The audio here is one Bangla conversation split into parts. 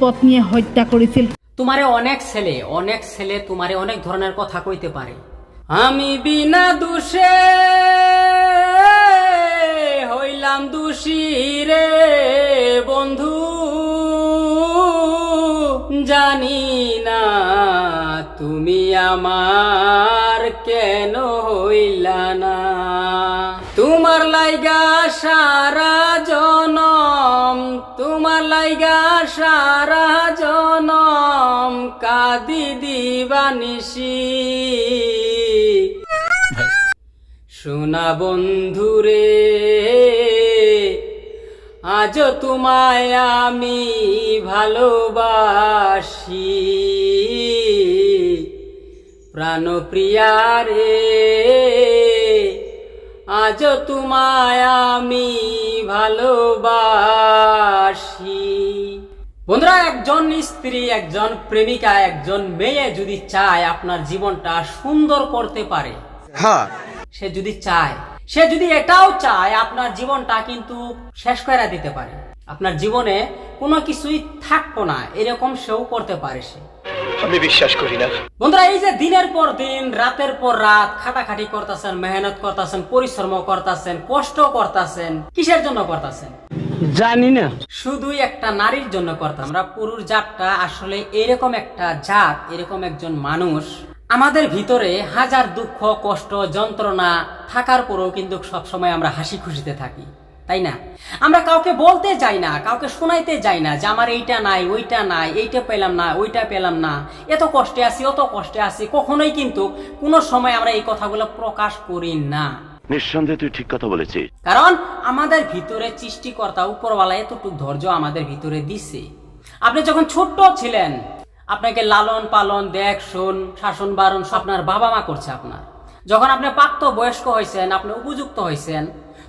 পথ নিয়ে হত্যা করেছিল। তোমারে অনেক ছেলে তোমারে অনেক ধরনের কথা কইতে পারে। আমি বিনা দোষে হইলাম দোষী রে বন্ধু, জানি না তুমি আমার কেন হইলা না। তোমার লাইগা সারা জনম, তোমার লাইগা সারা জনম কাঁদি দিবানিসি। শোনা বন্ধুরে আজ তোমায় আমি ভালোবাসি, প্রাণপ্রিয়া রে আজ তোমায় আমি ভালোবাসি। বন্ধুরা, একজন স্ত্রী, একজন প্রেমিকা, একজন মেয়ে যদি চায় আপনার জীবনটা সুন্দর করতে পারে, হ্যাঁ, সে যদি এটাও চায় আপনার জীবনটা কিন্তু শেষ করে দিতে পারে, আপনার জীবনে কোনো কিছুই থাকবো না, এরকম সেও করতে পারে সে। আমি বিশ্বাস করি না। বন্ধুরা, এই যে দিনের পর দিন রাতের পর রাত খাটাখাটি করতেছেন, মেহনত করতেছেন, পরিশ্রম করতেছেন, কষ্ট করতেছেন, কিসের জন্য করতেছেন জানি না, শুধুই একটা নারীর জন্য করতাম। আমরা পুরুষ জাতটা আসলে এরকম একটা জাত, এরকম একজন মানুষ, আমাদের ভিতরে হাজার দুঃখ কষ্ট যন্ত্রণা থাকার পরেও কিন্তু সবসময় আমরা হাসি খুশিতে থাকি, তাই না? আমরা কাউকে বলতে যাই না, কাউকে শোনাইতে যাই না যে আমার এইটা নাই, ওইটা নাই, এইটা পেলাম না, ওইটা পেলাম না, এত কষ্টে আছি, অত কষ্টে আছি, কখনোই কিন্তু কোনো সময় আমরা এই কথাগুলো প্রকাশ করি না। নিঃসন্দেহে তুই ঠিক কথা বলেছিস। কারণ আমাদের ভিতরে সৃষ্টিকর্তা উপরওয়ালা এতটুকু ধৈর্য আমাদের ভিতরে দিছে। আপনি যখন ছোট্ট ছিলেন, আপনাকে লালন পালন দেখ শোন শাসন বারণ আপনার বাবা মা করছে আপনার। যখন আপনি প্রাপ্ত বয়স্ক হয়েছেন, আপনি উপযুক্ত হয়েছেন,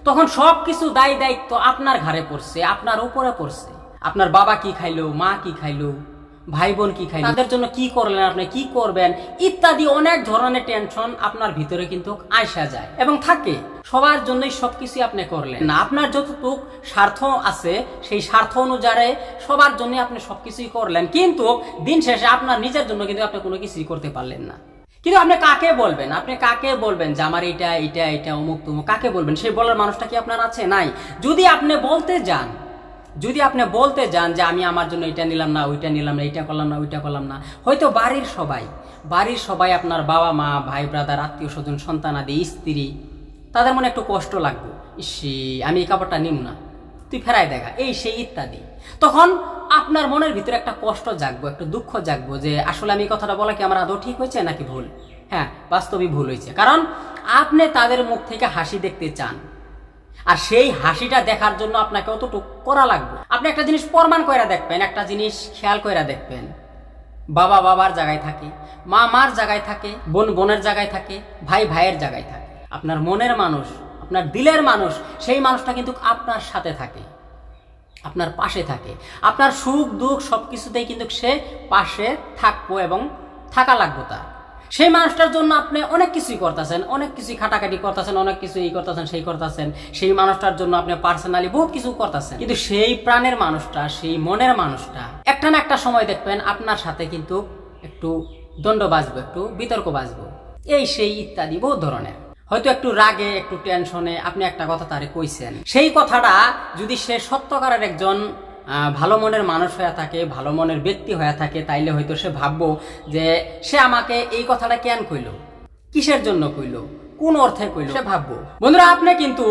তখন সবকিছু দায় দায়িত্ব আপনার ঘাড়ে পড়ছে, আপনার উপরে পড়ছে। আপনার বাবা কি খাইলো, মা কি খাইলো, ভাই বোন কি খাইলো, তাদের জন্য কি করলেন, আপনি কি করবেন ইত্যাদি অনেক ধরনের টেনশন আপনার ভিতরে কিন্তু আইসা যায় এবং থাকে। সবার জন্যই সবকিছু আপনি করলেন না, আপনার যতটুকু স্বার্থ আছে সেই স্বার্থ অনুযায়ী সবার জন্য আপনি সবকিছুই করলেন, কিন্তু দিন শেষে আপনার নিজের জন্য কিন্তু আপনি কোনো কিছুই করতে পারলেন না। কিন্তু আপনি কাকে বলবেন, আপনি কাকে বলবেন যে আমার এইটা এইটা এইটা অমুক তুমুক, কাকে বলবেন? সেই বলার মানুষটা কি আপনার আছে? নাই। যদি আপনি বলতে যান, যে আমি আমার জন্য এটা নিলাম না, ওইটা নিলাম না, এইটা করলাম না, ওইটা করলাম না, হয়তো বাড়ির সবাই আপনার বাবা মা ভাই ব্রাদার আত্মীয় স্বজন সন্তানাদি স্ত্রী, তাদের মনে একটু কষ্ট লাগবে, ইসি আমি এই কাপড়টা নিব না, তুই ফেরাই দেখা, এই সেই ইত্যাদি। তখন আপনার মনের ভিতরে একটা কষ্ট জাগবো, একটা দুঃখ জাগবো যে আসলে আমি এই কথাটা বলা কি আমার আদৌ ঠিক হয়েছে নাকি ভুল? হ্যাঁ, বাস্তবিক ভুল হয়েছে, কারণ আপনি তাদের মুখ থেকে হাসি দেখতে চান, আর সেই হাসিটা দেখার জন্য আপনাকে অতটুকু করা লাগবে। আপনি একটা জিনিস প্রমাণ করে দেখবেন, একটা জিনিস খেয়াল করে দেখবেন, বাবা বাবার জায়গায় থাকে, মা মার জায়গায় থাকে, বোন বোনের জায়গায় থাকে, ভাই ভাইয়ের জায়গায় থাকে। আপনার মনের মানুষ, আপনার দিলের মানুষ, সেই মানুষটা কিন্তু আপনার সাথে থাকে, আপনার পাশে থাকে, আপনার সুখ দুঃখ সবকিছুতেই কিন্তু সে পাশে থাকবো এবং থাকা লাগবো তার। সেই মানুষটার জন্য আপনি অনেক কিছুই করতেছেন, অনেক কিছুই খাটাখাটি করতেছেন, অনেক কিছু এই করতেছেন সেই করতেছেন, সেই মানুষটার জন্য আপনি পার্সোনালি বহুত কিছু করতেছেন, কিন্তু সেই প্রাণের মানুষটা, সেই মনের মানুষটা একটা না একটা সময় দেখবেন আপনার সাথে কিন্তু একটু দ্বন্দ্ব বাজবে, একটু বিতর্ক বাজবে, এই সেই ইত্যাদি বহুত ধরনের। হয়তো একটু রাগে, একটু টেনশনে আপনি একটা কথা তারে কইছেন, সেই কথাটা যদি সে সত্যকারের একজন ভালো মনের মানুষ হয়ে থাকে, ভালো মনের ব্যক্তি হয়ে থাকে, তাইলে হয়তো সে ভাববো যে সে আমাকে এই কথাটা কেন কইল, কিসের জন্য কইল, কোন অর্থে কইল, সে ভাববো। বন্ধুরা, আপনি কিন্তু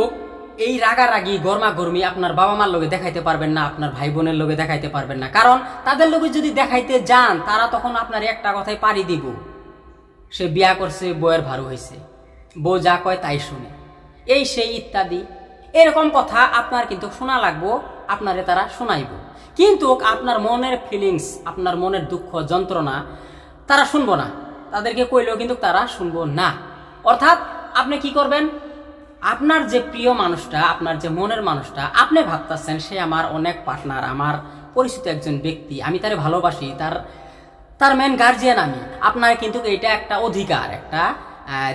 এই রাগারাগি গরমা গরমি আপনার বাবা মার লগে দেখাইতে পারবেন না, আপনার ভাই বোনের লগে দেখাইতে পারবেন না, কারণ তাদের লগে যদি দেখাইতে যান তারা তখন আপনার একটা কথাই পাড়ি দিব, সে বিয়া করছে, বউয়ের ভারু হয়েছে, বউ যা কয় তাই শুনে, এই সেই ইত্যাদি এরকম কথা আপনার কিন্তু শোনা লাগবো, আপনারে তারা শোনাইব, কিন্তু আপনার মনের ফিলিংস, আপনার মনের দুঃখ যন্ত্রণা তারা শুনবো না, তাদেরকে কইলেও কিন্তু তারা শুনবো না। অর্থাৎ আপনি কি করবেন, আপনার যে প্রিয় মানুষটা, আপনার যে মনের মানুষটা, আপনি ভাবতেছেন সে আমার অনেক পার্টনার, আমার পরিচিত একজন ব্যক্তি, আমি তারে ভালোবাসি, তার মেন গার্জিয়ান আমি, আপনার কিন্তু এটা একটা অধিকার, একটা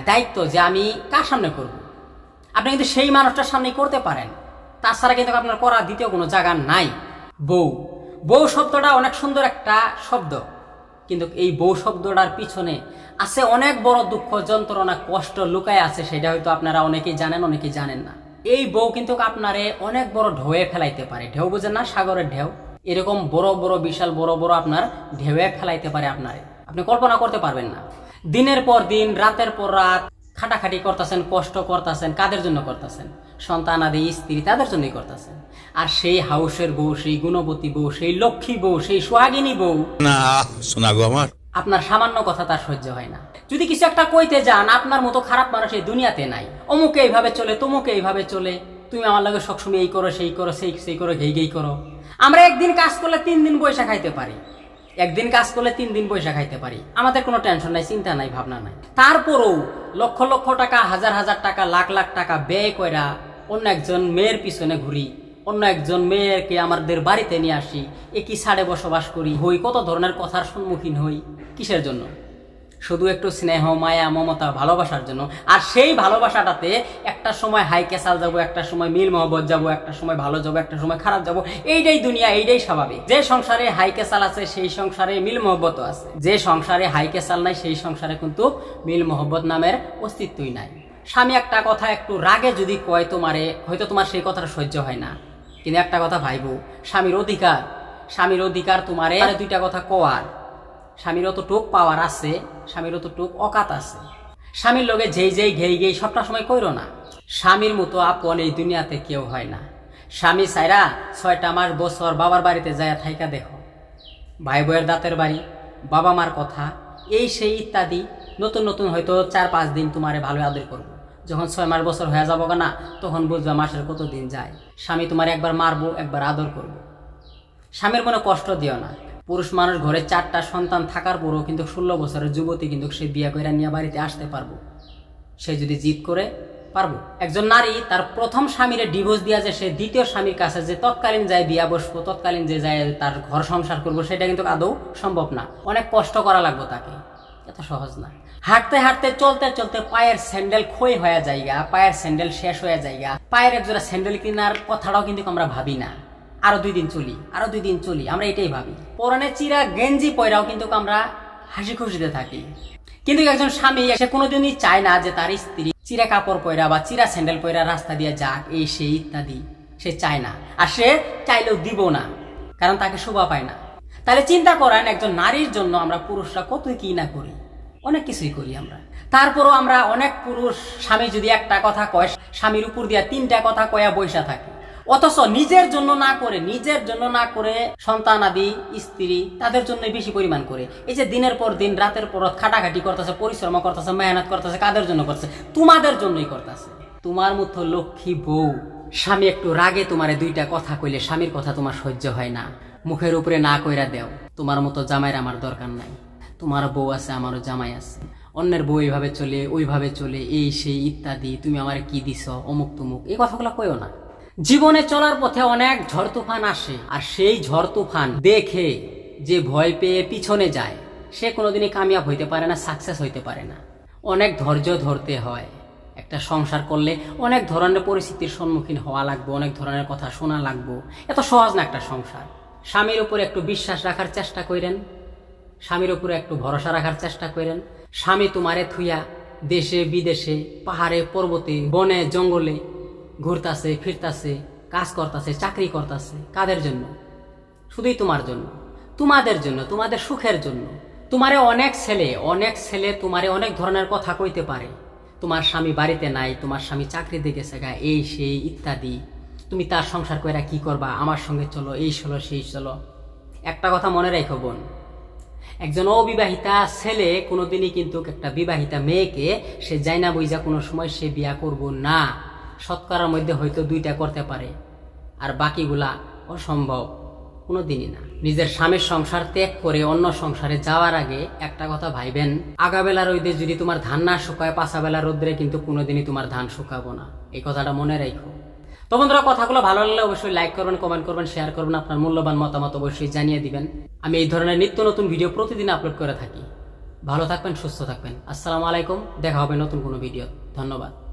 দায়িত্ব যে আমি কার সামনে করব। আপনি কিন্তু সেই মানুষটার সামনে করতে পারেন, তাছাড়া কিন্তু আপনার করার দ্বিতীয় কোনো জায়গা নাই। বউ শব্দটা অনেক সুন্দর একটা শব্দ, কিন্তু এই বউ শব্দটার পিছনে আছে অনেক বড় দুঃখ, যন্ত্রণা, কষ্ট লুকায় আছে। সেটা হয়তো আপনারা অনেকেই জানেন, অনেকেই জানেন না। এই বউ কিন্তু আপনারে অনেক বড় ঢেউয়ে ফেলাইতে পারে। ঢেউ বুঝেন না? সাগরের ঢেউ। এরকম বড় বড় বিশাল বড় বড় আপনার ঢেউয়ে ফেলাইতে পারে আপনারে, আপনি কল্পনা করতে পারবেন না। দিনের পর দিন, রাতের পর রাত খাটাখাটি করতেছেন, কষ্ট করতেছেন। কাদের জন্য করতেছেন? সন্তান আদি, স্ত্রী, তাদের জন্যই করতেছেন। আর সেই হাউসের বউ, সেই গুণবতী বউ, সেই লক্ষ্মী বউ, সেই সোহাগিনী বউ না শোনা গো আমার, আপনার সামান্য কথা তার সহ্য হয় না। যদি কিছু একটা কইতে যান, আপনার মতো খারাপ মানুষ এই দুনিয়াতে নাই। অমুকে এইভাবে চলে, তমুকে এইভাবে চলে, তুমি আমার লাগে সবসময় এই করো, সেই করো, সেই করো, ঘেই করো। আমরা একদিন কাজ করলে 3 দিন পয়সা খাইতে পারি, একদিন কাজ করলে 3 দিন পয়সা খাইতে পারি। আমাদের কোনো টেনশন নাই, চিন্তা নাই, ভাবনা নাই। তারপরেও লক্ষ লক্ষ টাকা, হাজার হাজার টাকা, লাখ লাখ টাকা ব্যয় কইরা অন্য একজন মেয়ের পিছনে ঘুরি, অন্য একজন মেয়েকে আমাদের বাড়িতে নিয়ে আসি, একই ছাড়ে বসবাস করি, হই কত ধরনের কথার সম্মুখীন হই। কিসের জন্য? শুধু একটু স্নেহ, মায়া, মমতা, ভালোবাসার জন্য। আর সেই ভালোবাসাটাতে একটা সময় হাই ক্যাসাল যাবো, একটা সময় মিল মহব্বত যাবো, একটা সময় ভালো যাবো, একটা সময় খারাপ যাবো। এইটাই দুনিয়া, এইটাই স্বাভাবিক। যে সংসারে হাই ক্যাসাল আছে সেই সংসারে মিল মহব্বত আছে, যে সংসারে হাই ক্যাসাল নাই সেই সংসারে কিন্তু মিল মহব্বত নামের অস্তিত্বই নাই। স্বামী একটা কথা একটু রাগে যদি কয় তোমারে, হয়তো তোমার সেই কথাটা সহ্য হয় না, কিন্তু একটা কথা ভাইবো, স্বামীর অধিকার, স্বামীর অধিকার তোমারে 2টা কথা কোয়ার। স্বামীর অতটুক পাওয়ার আছে, স্বামীর অতটুক অকাত আছে। স্বামীর লগে যেই ঘেই সবটা সময় কইরো না। স্বামীর মতো আপন এই দুনিয়াতে কেউ হয় না। স্বামী সাইরা 6টা মাস বছর বাবার বাড়িতে যায় থাইকা দেখো, ভাই বইয়ের দাঁতের বাড়ি, বাবা মার কথা, এই সেই ইত্যাদি। নতুন নতুন হয়তো 4-5 দিন তোমারে ভালো আদর করবো। যখন 6 মাস বছর হয়ে যাবো না, তখন বুঝবা মাসের কত দিন যায়। স্বামী তোমার একবার মারবো, একবার আদর করবো। স্বামীর মনে কষ্ট দিও না। পুরুষ মানুষ ঘরে 4টা সন্তান থাকার পরও কিন্তু 16 বছরের যুবতী কিন্তু সে বিয়ে করে নিয়ে বাড়িতে আসতে পারবো, সে যদি জিদ করে পারবো। একজন নারী তার প্রথম স্বামীরে ডিভোর্স দিয়া যে সে দ্বিতীয় স্বামীর কাছে যে তৎকালীন যায় বিয়া বসবো, তৎকালীন যে যায় তার ঘর সংসার করবো, সেটা কিন্তু আদৌ সম্ভব না। অনেক কষ্ট করা লাগবে তাকে, এত সহজ না। হাঁটতে হাঁটতে, চলতে চলতে পায়ের স্যান্ডেল ক্ষয় হয়ে যায়গা, পায়ের স্যান্ডেল শেষ হয়ে যায়গা। পায়ের একজোড়া স্যান্ডেল কেনার কথাটাও কিন্তু আমরা ভাবি না। আরো 2 দিন চলি, আরো 2 দিন চলি, আমরা এটাই ভাবি। পরনে চিরা গেঞ্জি পয়রাও কিন্তু আমরা হাসি খুশিতে থাকি। কিন্তু একজন স্বামী সে কোনোদিনই চায় না যে তার স্ত্রী চিরা কাপড় পয়রা বা চিরা স্যান্ডেল পয়রা রাস্তা দিয়ে যাক, এই সেই ইত্যাদি। সে চায় না, আর সে চাইলেও দিব না, কারণ তাকে শোভা পায় না। তাহলে চিন্তা করেন, একজন নারীর জন্য আমরা পুরুষরা কতই কি না করি, অনেক কিছুই করি আমরা। তারপরও আমরা অনেক পুরুষ স্বামী যদি একটা কথা কয়, স্বামীর উপর দিয়া 3টা কথা কয়া বৈশা থাকে। অথচ নিজের জন্য না করে সন্তান আদি, স্ত্রী, তাদের জন্য বেশি পরিমাণ করে। এই যে দিনের পর দিন, রাতের পর রাত খাটাখাটি করতেছে, পরিশ্রম করতেছে, মেহনত করতেছে, কাদের জন্য করতেছে? তোমাদের জন্যই করতেছে। তোমার মতো লক্ষ্মী বউ স্বামী একটু রাগে তোমারে 2টা কথা কইলে স্বামীর কথা তোমার সহ্য হয় না, মুখের উপরে না কইরা দেও। তোমার মতো জামাইয়ের আমার দরকার নাই। তোমার বউ আছে, আমারও জামাই আছে। অন্যের বউ এইভাবে চলে, ওইভাবে চলে, এই সেই ইত্যাদি, তুমি আমার কি দিছ, অমুক তুমুক, এই কথাগুলো কইও না। জীবনে চলার পথে অনেক ঝড় তুফান আসে, আর সেই ঝড় তুফান দেখে যে ভয় পেয়ে পিছনে যায়, সে কোনোদিনই কামিয়াব হইতে পারে না, সাকসেস হইতে পারে না। অনেক ধৈর্য ধরতে হয়। একটা সংসার করলে অনেক ধরনের পরিস্থিতির সম্মুখীন হওয়া লাগবে, অনেক ধরনের কথা শোনা লাগবে। এত সহজ না একটা সংসার। স্বামীর উপরে একটু বিশ্বাস রাখার চেষ্টা করেন, স্বামীর উপরে একটু ভরসা রাখার চেষ্টা করেন। স্বামী তোমারে থুইয়া দেশে বিদেশে, পাহাড়ে পর্বতে, বনে জঙ্গলে ঘুরতাছে, ফিরতাছে, কাজ করতেছে, চাকরি করতেছে। কাদের জন্য? শুধুই তোমার জন্য, তোমাদের জন্য, তোমাদের সুখের জন্য। তোমারে অনেক ছেলে তোমারে অনেক ধরনের কথা কইতে পারে। তোমার স্বামী বাড়িতে নাই, তোমার স্বামী চাকরিতে গেছে গা, এই সেই ইত্যাদি। তুমি তার সংসার কইরা কি করবা, আমার সঙ্গে চলো, এই চলো, সেই চলো। একটা কথা মনে রাখো বোন, একজন অবিবাহিতা ছেলে কোনোদিনই কিন্তু একটা বিবাহিতা মেয়েকে সে যায় না বুঝা কোনো সময় সে বিয়া করব না। শতকরার মধ্যে হয়তো 2টা করতে পারে, আর বাকিগুলা অসম্ভব, কোনোদিনই না। নিজের স্বামীর সংসার ত্যাগ করে অন্য সংসারে যাওয়ার আগে একটা কথা ভাইবেন, আগাবেলা রোদে যদি তোমার ধান না শুকায়, পাছাবেলা রোদ্রে কিন্তু কোনোদিনই তোমার ধান শুকাবো না। এই কথাটা মনে রাখো। তো বন্ধুরা, কথাগুলো ভালো লাগলে অবশ্যই লাইক করবেন, কমেন্ট করবেন, শেয়ার করবেন, আপনার মূল্যবান মতামত অবশ্যই জানিয়ে দিবেন। আমি এই ধরনের নিত্য নতুন ভিডিও প্রতিদিন আপলোড করে থাকি। ভালো থাকবেন, সুস্থ থাকবেন। আসসালামু আলাইকুম, দেখা হবে নতুন কোনো ভিডিও। ধন্যবাদ।